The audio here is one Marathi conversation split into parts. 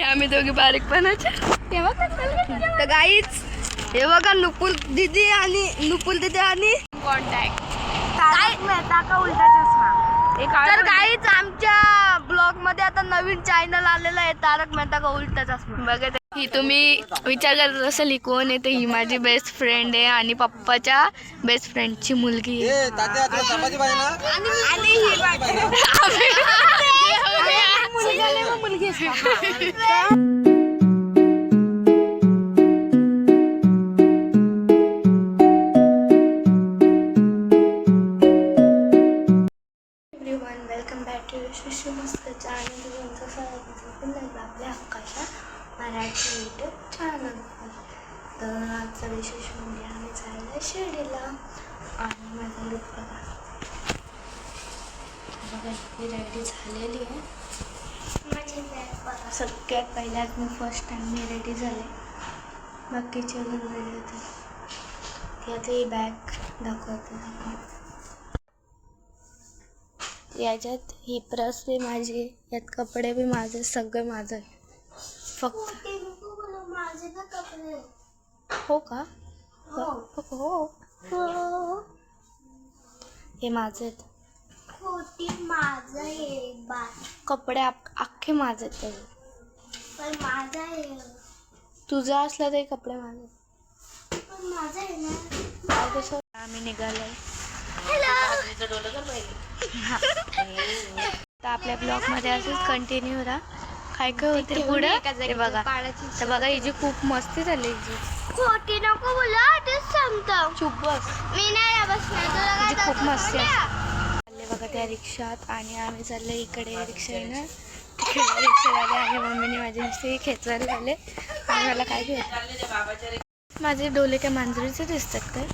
आम्ही दोघी बारीकपणाचे तर गाईच हे बघा नुपुल दीदी आणि कॉन्टॅक्ट उलटा चष्मा। तर गाईच आमच्या ब्लॉग मध्ये आता नवीन चॅनल आलेला आहे तारक मेहता का उलटा चष्मा। बघा ही तुम्ही विचार करत असाल ही कोण आहे, तर ही माझी बेस्ट फ्रेंड आहे आणि पप्पाच्या बेस्ट फ्रेंडची मुलगी आहे। वेलकम बॅक टू शिशू मस्त चॅनल। तुमचं स्वागत आपल्या हक्काच्या मराठी यूट्यूब चॅनल। तर आजचा विशेष म्हणजे आम्ही जायला शिर्डीला आणि माझा लुक बघा ही रेडी झालेली आहे। सगळ्यात पहिल्यात मी फर्स्ट टाइम मी रेडी झाले, बाकीचे अजून वेळ होते ती आता ही बॅग दाखवते। याच्यात ही पर्स बी माझी, यात कपडे बी माझे, सगळं माझं आहे फक्त। हो का? हो हे माझे आहेत, कपडे अख्खे माझे आहेत त्याचे। तुझं असलं तरी कपडे माझे कसं। आम्ही निघालोय तर आपल्या ब्लॉग मध्ये असंच कंटिन्यू राहा। काय काय होते पुढे ते बघा। तर बघा हिची खूप मस्ती झाली, हिची खोटी नको बोला, तेच सांगतो। चुप बस, मी नाही बसणार, हिची खूप मस्ती चालले बघा त्या रिक्षात। आणि आम्ही चालले इकडे रिक्षाने, तिकडे रिक्षा झाले आणि मम्मीने माझी नुसते खेचायला लावले आणि मला काय घेत माझे डोले काय मांजरीचे दिसतात काय?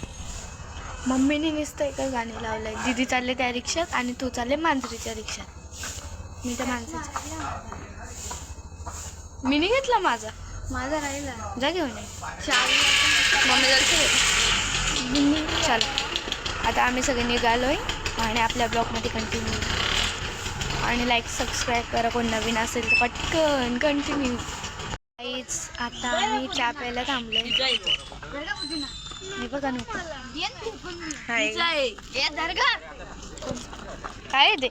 मम्मीने नुसतं एकच गाणी लावलंय, दीदी चालले त्या रिक्षात आणि तू चालले मांजरीच्या रिक्षात। मी त्या माणसाच्या मी नाही घेतला, माझा राहिला, जा घेऊन मम्मी जायचं। चला आता आम्ही सगळे निघालोय आणि आपल्या ब्लॉगमध्ये कंटिन्यू आणि लाईक सबस्क्राईब करा, कोण नवीन असेल तर पटकन कंटिन्यू। आता आम्ही चहा प्यायला थांबलोय, हे बघा नको काय ते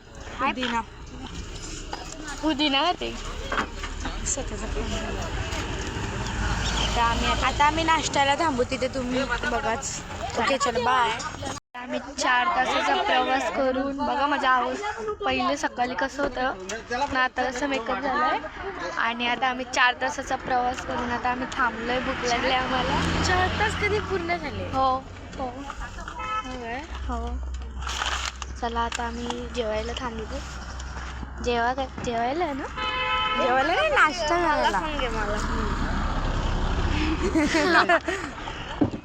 पुदिना ते आता आम्ही नाश्त्याला थांबू, तिथे तुम्ही बघाच। ओके चला बाय। आम्ही 4 तासाचा प्रवास करून बघा माझा आवाज पहिले सकाळी कसं होतं ना आता कसं मेकअप झालाय। आणि आता आम्ही 4 तासाचा प्रवास करून आता आम्ही थांबलोय, भूक लागली आम्हाला। 4 तास कधी पूर्ण झाले? हो हो हो चला आता आम्ही जेवायला थांबलो। जेवायला ना, जेवायला नाही, नाश्ता झाला।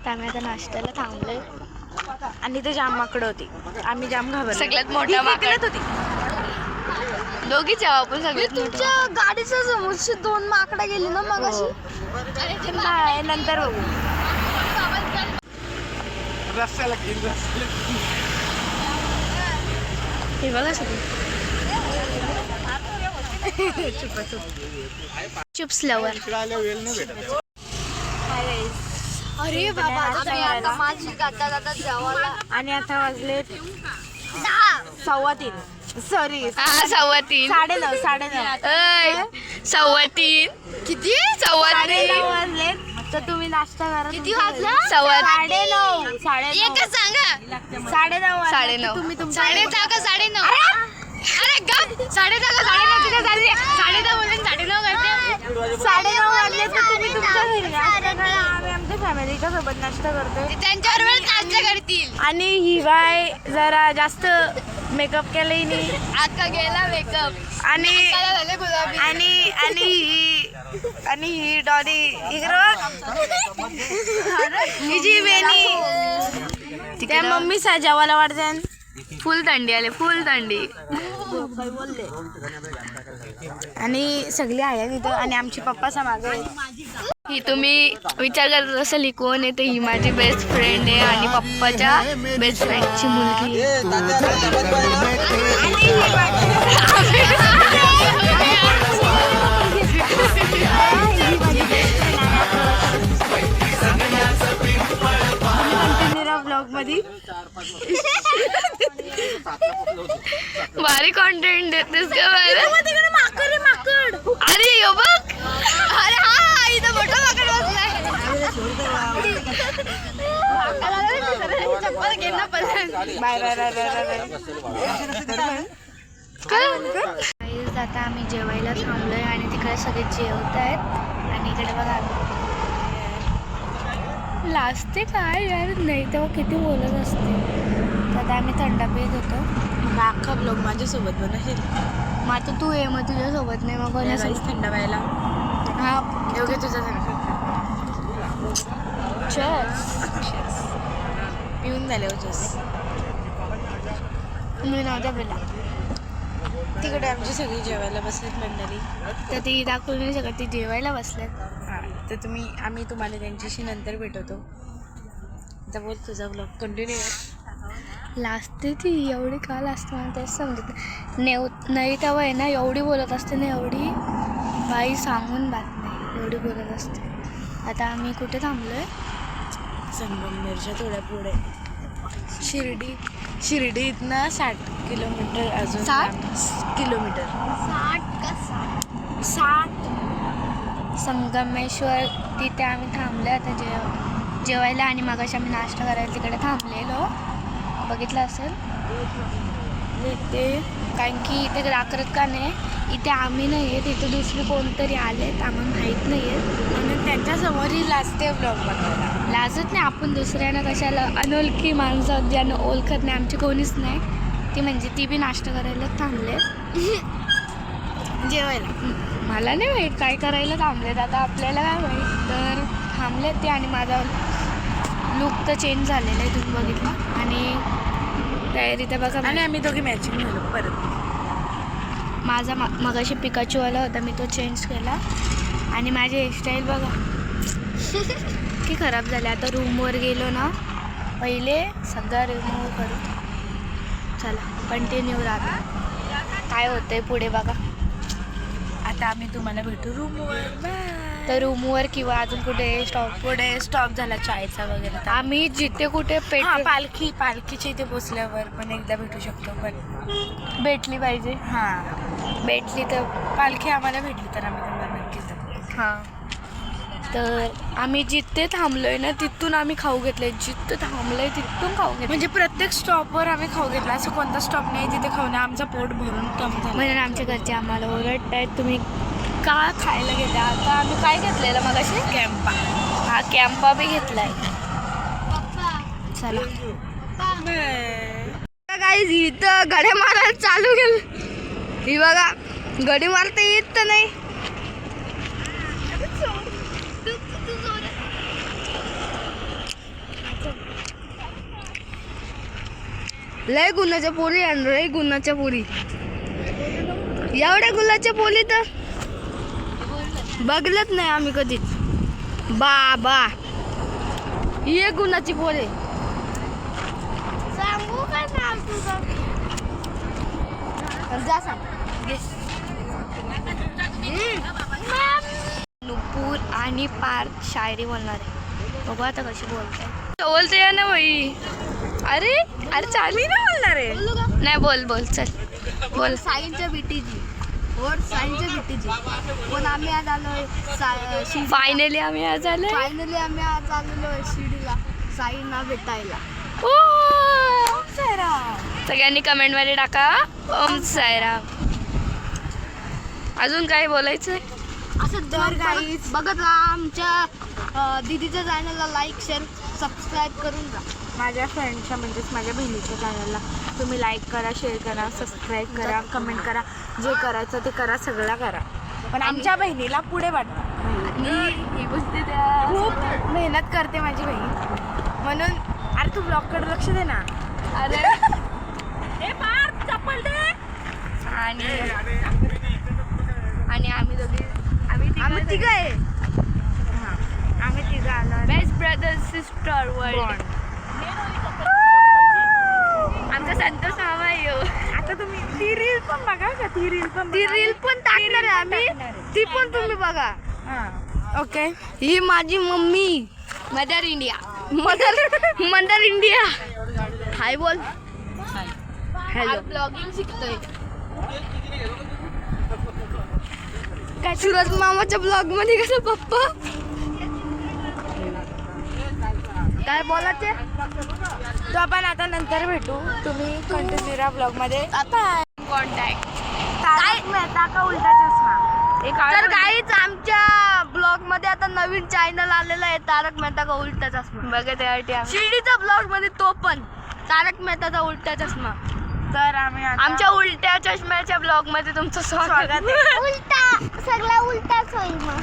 आम्ही आता नाश्त्याला थांबलोय आणि ते जाम माकडं होती, आम्ही जाम घाबरलो। सगळ्यात मोठा माकड होती, दोघी जेव्हा आपण सगळे। तुमच्या गाडीच्या समोरची 2 माकडं गेली ना मग अशी नंतर बघू। हे बघा सगळं चिप्स लवर। अरे बाबा आता माझी जाता जेवायला आणि आता वाजले 3:15 सॉरी 3:15 9:30 3:15 किती 3:15 वाजले। तर तुम्ही नाश्ता करा। किती वाजला? 9:30 एकच सांगा 9:30 9:30 तुम्ही तुमच्या 9:30 का 9:30? अरे गप 9:30 का 9:30 तिथे झाली 9:30 बोलून 9:30 करते। 9:30 वाजले तर तुम्ही तुमच्या घरी नाश्ता करा, आम्ही आमच्या फॅमिलीच्या सोबत नाश्ता करतोय। त्यांच्यावर नाश्ता करतील आणि ही बाय जरा जास्त मेकअप केलंय नाही, आता गेला मेकअप आणि झाले गुलाबी आणि आणि ही डॉली हिची बेनी त्या मम्मी सा जेवायला वाटते। फुल थंडी आले, फुल थंडी आणि सगळी आहे तिथं आणि आमची पप्पा मागे। ही तुम्ही विचार करत असाल ही कोण आहे, तर ही माझी बेस्ट फ्रेंड आहे आणि पप्पाच्या बेस्ट फ्रेंडची मुलगी आहे। भारी कॉन्टेंट देतेस का बरं? माकड माकड. अरे यो बघ. अरे हा इथं मोठा माकड बसलाय. चप्पल घे ना पण. Bye bye bye bye bye. काय आता आम्ही जेवायला थांबलोय आणि तिकडे सगळे जेवत आहेत आणि इकडे बघा लाजते काय यार नाही तेव्हा किती बोलत असते. तर आता आम्ही थंडा पीत होतो. मग अख्खा ब्लॉग माझ्यासोबत बनवशील. मग आता तू ये मग तुझ्यासोबत नाही मग कोणासोबत थंड व्हायला. हा योग्य तुझा चस पिऊन झाले होतेस. मी नव्हत्या पेला. तिकडे आमची सगळी जेवायला बसलीत मंडळी. तर ती दाखवली नाही शकत ती जेवायला बसल्यात. हां तर आम्ही तुम्हाला त्यांच्याशी नंतर भेटवतो. आता बोल तुझा ब्लॉग कंटिन्यू आहे. लाजते ती एवढी का लाजते मला तेच समजत नाही तेव्हा आहे ना एवढी बोलत असते ना एवढी बाई सांगून बात नाही एवढी बोलत असते. आता आम्ही कुठे थांबलो आहे? संगमनेरच्या थोड्या पुढे शिर्डी इथनं 60 किलोमीटर अजून 60 किलोमीटर 60 संगमेश्वर तिथे आम्ही थांबलो आता जेवायला आणि मगाशी आम्ही नाश्ता करायला तिकडे थांबलेलो बघितलं असेल इथे कारण की इथे रात्रत का नाही इथे आम्ही नाही आहे तिथे दुसरी कोणतरी आलेत आम्हाला माहीत नाही आहे म्हणून त्यांच्यासमोरही लाजते ब्लॉग बनवायला. लाजत नाही आपण दुसऱ्यांना कशाला अनोळखी माणसं ज्यांना ओळखत नाही आमची कोणीच नाही ती म्हणजे ती बी नाश्ता करायला थांबले जेवायला. मला नाही माहीत काय करायला थांबलेत आता आपल्याला काय माहीत तर थांबलेत ते आणि माझा लुक तर चेंज झालेला आहे तुम्ही बघितलं आणि तयारी तर बघा आणि आम्ही दोघे मॅचिंग झालो परत. माझा मगाशी पिकाचूवाला होता मी तो चेंज केला आणि माझी हेअरस्टाईल बघा की खराब झाली. आता रूमवर गेलो ना पहिले सगळा रिमूव्ह करू. चला कंटिन्यू राहता काय होतंय पुढे बघा. आता आम्ही तुम्हाला भेटू रूमवर. तर रूमवर किंवा अजून कुठे पुढे स्टॉप झाला चायचा वगैरे. आम्ही जिथे कुठे पालखीच्या इथे पोचल्यावर पण एकदा भेटू शकतो. पण भेटली पाहिजे. हां भेटली तर पालखी आम्हाला भेटली तर आम्ही तुम्हाला नक्कीच दाखवू. हां तर आम्ही जिथे थांबलोय ना तिथून आम्ही खाऊ घेतलंय जिथे थांबलोय तिथून खाऊ घेतलं म्हणजे प्रत्येक स्टॉपवर आम्ही खाऊ घेतला. असं कोणता स्टॉप नाही जिथे खाऊ नये. आमचं पोट भरून कम झालं. म्हणून आमच्या घरचे आम्हाला ओरडत आहेत तुम्ही का खायला घेता. आता आम्ही काय घेतलेलं मग असे कॅम्पा. हा कॅम्पा बी घेतलाय. चला काय इथं गड्या मारायला चालू केलं. ही बघा गडी मारता येत तर नाही. लय गुन्ह्याच्या पोरी आणि लय गुन्ह्याच्या पोरी. एवढ्या गुन्ह्याच्या पोरी तर बघलत नाही आम्ही कधीच. बाबा ही गुन्ह्याची पोरे. सांगू का नाव तुझं जा सांग. नुपूर आणि पार्थ शायरी बोलणार आहे. बघू आता कशी बोलते या ना बाई. अरे अरे चालली ना बोलणार आहे. नाही बोल बोल चल बोल. साईंच्या बिटीजी साईंच्या बिटीजी पण आम्ही आज आलोय फायनली आम्ही आज आलो. फायनली आम्ही आज आलेलो शिर्डीला साईंना भेटायला. सगळ्यांनी कमेंटमध्ये टाका ओम साईराम. अजून काय बोलायचं असं दर गाईज बघत राहा. आमच्या दीदीच्या चॅनलला लाईक शेअर सबस्क्राईब करून जा. माझ्या फ्रेंडच्या म्हणजेच माझ्या बहिणीच्या चॅनलला तुम्ही लाईक करा शेअर करा सबस्क्राईब करा कमेंट करा जे करायचं ते करा सगळं करा. पण आमच्या बहिणीला पुढे वाटतं. खूप मेहनत करते माझी बहीण म्हणून. अरे तू ब्लॉगकडे लक्ष दे ना. अरे चप्पल दे. आणि आम्ही दोघे आम्ही तिघं आहे. आम्ही तिघं आलो. Best brother sister world. आमचा संतोष मामा आहे. आता तुम्ही ती रील पण बघा का. ती रील पण टाकणार आहे आम्ही. ती पण तुम्ही बघा. ओके ही माझी mummy mother India. Mother India. Hi बोल. हॅलो ब्लॉगिंग शिकतोय. काय सूरज मामाच्या ब्लॉग मध्ये कसं पप्पा काय बोलायचे तो आपण आता नंतर भेटू. तुम्ही कंटिन्यू राहा ब्लॉग मध्ये. आता कॉन्टॅक्ट तारक मेहता का उलटा चष्मा. तर गाईच आमच्या ब्लॉग मध्ये आता नवीन चॅनल आलेला आहे तारक मेहता का उलटा चष्मा. बघा त्यासाठी शिर्डीचा ब्लॉग मध्ये तो पण तारक मेहताचा उलटा चष्मा. तर आम्ही आमच्या उलट्या चष्म्याच्या ब्लॉग मध्ये तुमचं स्वागत आहे. उलटा सगळा उलटाच होईल. मग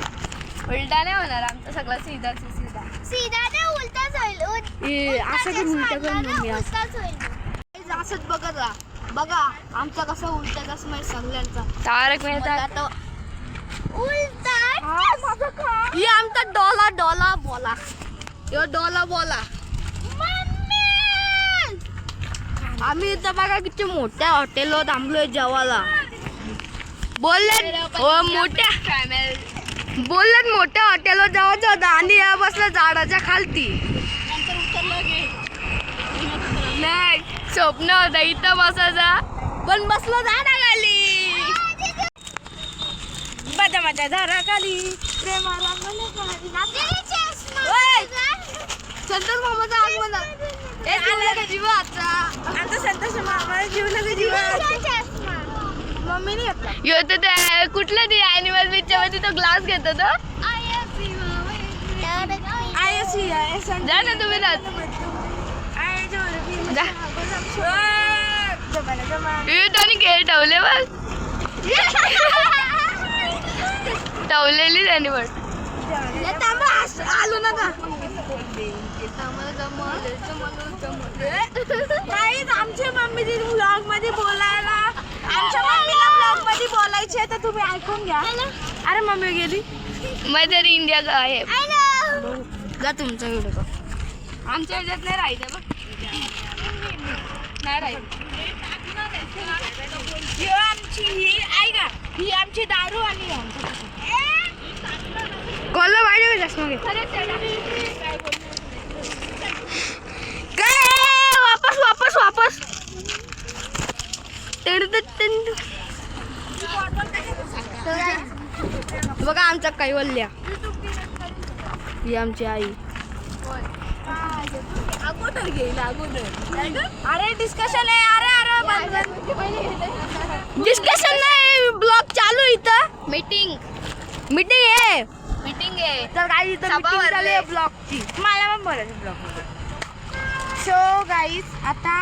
उलटा नाही होणार आमचा सगळा सीधा सीधा सीधा नाही उलटाच होईल. असं करून उलटा करून घेऊया. उलटाच होईल. असंच बघत राहा. बघा आमचा कसा उलटा चष्मा आहे सगळ्यांचा. तारक मेहता उलटा ही आमचा डोला बोला. यो डोला बोला. आम्ही इथं बघा किती मोठ्या हॉटेलवर थांबलोय जेवायला. बोललेत मोठ्या हॉटेलवर जेवायचं होतं आणि या बसलं झाडाच्या खालती. नाही स्वप्न होतं इथं बसायचा पण बसलो झाडाखाली. बदामाच्या झाडाखाली प्रेमाला संतोष मामाचा आगमन. संतोष मामा जीवला जीवा मम्मीने घेतला. यो तर कुठलं ते ॲनिमल पिक्चर मध्ये तो ग्लास घेतो तो. जा ना तुम्ही त्याने खेळ ठेवले बस. ठेवलेली त्याने पण आलो नका. आमच्या मम्मी ब्लॉग मध्ये बोलायला आमच्या मम्मीला ब्लॉग मध्ये बोलायचे तर तुम्ही ऐकून घ्या. अरे मम्मी गेली मदर इंडिया का आहे. जा तुमचा व्हिडिओ का आमच्या ह्याच्यात नाही राहायचं बघ. नाही राहायचं. ही आमची दारू आणि कोल्हा वाढ चष्मा घे. वापस बघा आमचा कैवल्य. ही आमची आई. अरे डिस्कशन आहे. अरे डिस्कशन नाही ब्लॉग चालू इथं. मीटिंग आहे. तर काही इथं चालू आहे ब्लॉगची. मला पण बोलायचं ब्लॉग. सो गाईज आता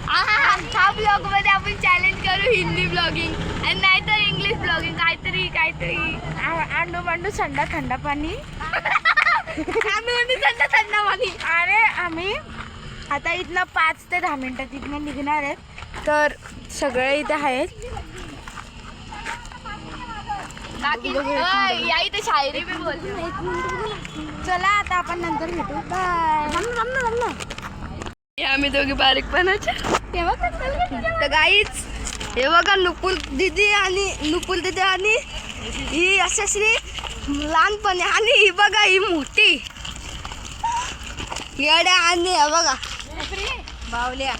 हा ब्लॉग मध्ये आपण चॅलेंज करू हिंदी ब्लॉगिंग आणि नाहीतर इंग्लिश ब्लॉगिंग. काहीतरी अंडू मांडू थंडा पाणी. थंडा पाणी. अरे आम्ही आता इथनं 5 ते 10 मिनिटात इथनं निघणार आहेत. तर सगळे इथे आहेत. या इथे शायरी बी बोलते. चला आता आपण नंतर भेटू. बाय. आम्ही दोघी बारीकपणाच्या तर गाईच हे बघा नुपुल दिदी आणि ही यशस्वी लहानपणी आणि ही बघा ही मोठी येड्या आणि हे बघा बावल्या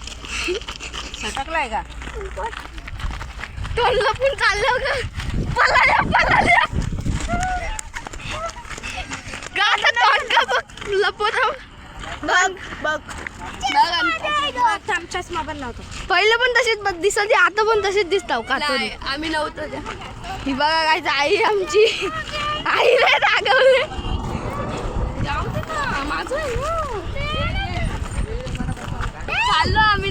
सटकलाय का तोंड लपून चाललं का पळाल्या गाता तोंड का बघ लपत बघ चष्मा पण नव्हता. पहिले पण तसेच दिसत आता पण तसेच दिसताव का आम्ही नव्हतो. ही बघा काय आई आमची आई रे रागवले. माझं चाललो आम्ही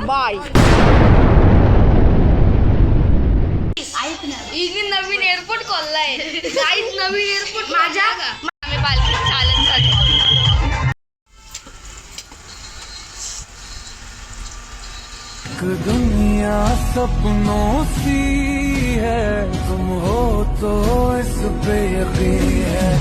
बाय. नवीन एअरपोर्ट खोललाय. नवीन एअरपोर्ट माझ्या आम्ही पालखी चालत चालतो. दुनिया सपनों सी है तुम हो तो इस पे यकीन है.